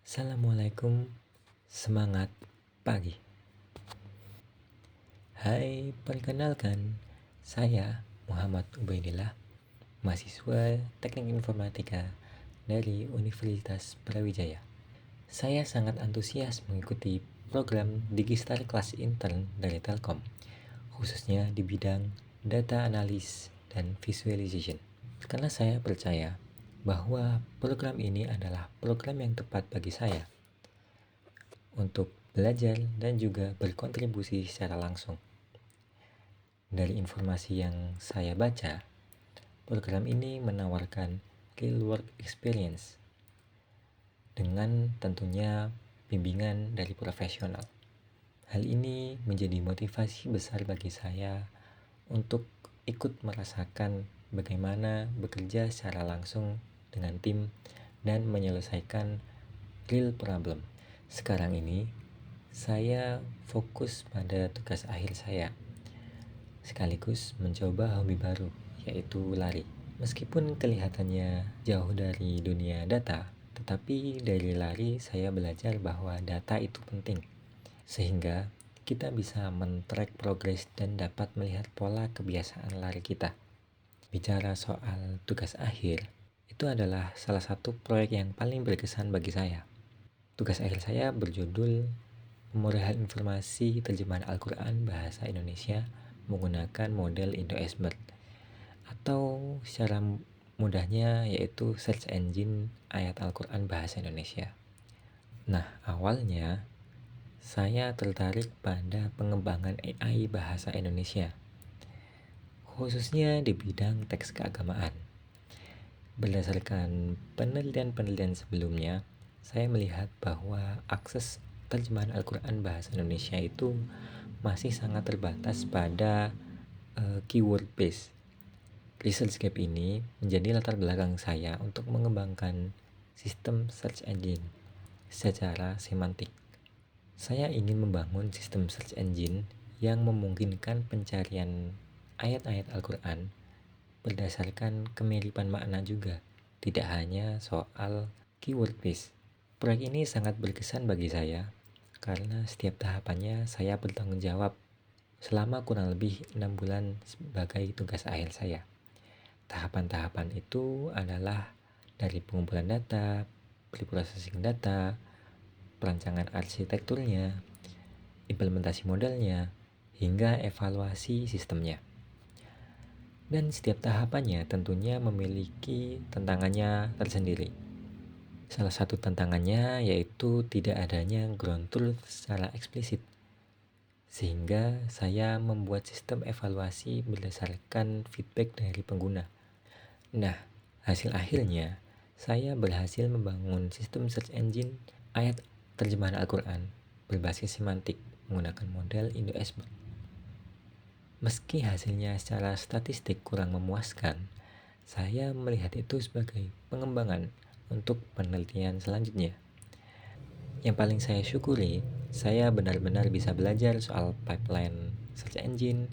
Assalamualaikum, semangat pagi. Hai, perkenalkan, saya Muhammad Ubaidillah, mahasiswa Teknik Informatika dari Universitas Brawijaya. Saya sangat antusias mengikuti program Digistar Kelas Intern dari Telkom, khususnya di bidang data analis dan visualization. Karena saya percaya bahwa program ini adalah program yang tepat bagi saya untuk belajar dan juga berkontribusi secara langsung. Dari informasi yang saya baca, program ini menawarkan real work experience dengan tentunya bimbingan dari profesional. Hal ini menjadi motivasi besar bagi saya untuk ikut merasakan bagaimana bekerja secara langsung dengan tim dan menyelesaikan real problem. Sekarang ini, saya fokus pada tugas akhir saya, sekaligus mencoba hobi baru, yaitu lari. Meskipun kelihatannya jauh dari dunia data, tetapi dari lari saya belajar bahwa data itu penting, sehingga kita bisa men-track progres dan dapat melihat pola kebiasaan lari kita. Bicara soal tugas akhir, itu adalah salah satu proyek yang paling berkesan bagi saya. Tugas akhir saya berjudul Pemrograman Informasi Terjemahan Al-Quran Bahasa Indonesia menggunakan model Indo-Esbert, atau secara mudahnya yaitu Search Engine Ayat Al-Quran Bahasa Indonesia. Nah, awalnya saya tertarik pada pengembangan AI Bahasa Indonesia, khususnya di bidang teks keagamaan. Berdasarkan penelitian-penelitian sebelumnya, saya melihat bahwa akses terjemahan Al-Quran Bahasa Indonesia itu masih sangat terbatas pada keyword base. Research gap ini menjadi latar belakang saya untuk mengembangkan sistem search engine secara semantik. Saya ingin membangun sistem search engine yang memungkinkan pencarian ayat-ayat Al-Quran berdasarkan kemiripan makna juga, tidak hanya soal keyword base. Proyek ini sangat berkesan bagi saya karena setiap tahapannya saya bertanggung jawab selama kurang lebih 6 bulan sebagai tugas akhir saya. Tahapan-tahapan itu adalah dari pengumpulan data, preprocessing data, perancangan arsitekturnya, implementasi modelnya, hingga evaluasi sistemnya. Dan setiap tahapannya tentunya memiliki tantangannya tersendiri. Salah satu tantangannya yaitu tidak adanya ground truth secara eksplisit, sehingga saya membuat sistem evaluasi berdasarkan feedback dari pengguna. Nah, hasil akhirnya saya berhasil membangun sistem search engine ayat terjemahan Al-Quran berbasis semantik menggunakan model Indo-Esbert. Meski hasilnya secara statistik kurang memuaskan, saya melihat itu sebagai pengembangan untuk penelitian selanjutnya. Yang paling saya syukuri, saya benar-benar bisa belajar soal pipeline search engine,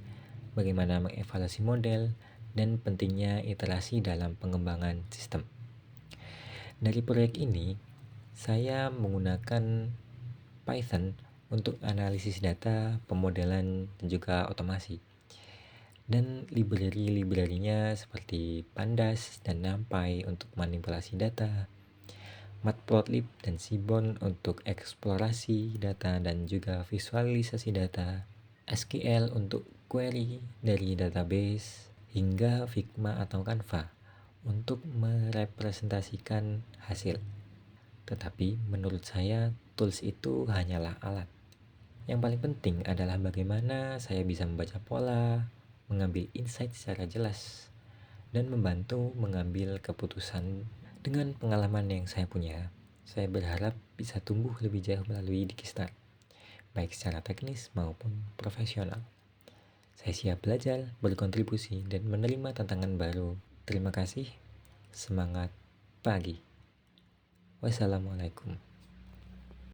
bagaimana mengevaluasi model, dan pentingnya iterasi dalam pengembangan sistem. Dari proyek ini, saya menggunakan Python untuk analisis data, pemodelan, dan juga otomasi. Dan library-nya seperti Pandas dan NumPy untuk manipulasi data, Matplotlib dan Seaborn untuk eksplorasi data dan juga visualisasi data, SQL untuk query dari database, hingga Figma atau Canva untuk merepresentasikan hasil. Tetapi menurut saya tools itu hanyalah alat. Yang paling penting adalah bagaimana saya bisa membaca pola, mengambil insight secara jelas, dan membantu mengambil keputusan. Dengan pengalaman yang saya punya, saya berharap bisa tumbuh lebih jauh melalui Digistar, baik secara teknis maupun profesional. Saya siap belajar, berkontribusi, dan menerima tantangan baru. Terima kasih. Semangat pagi. Wassalamualaikum.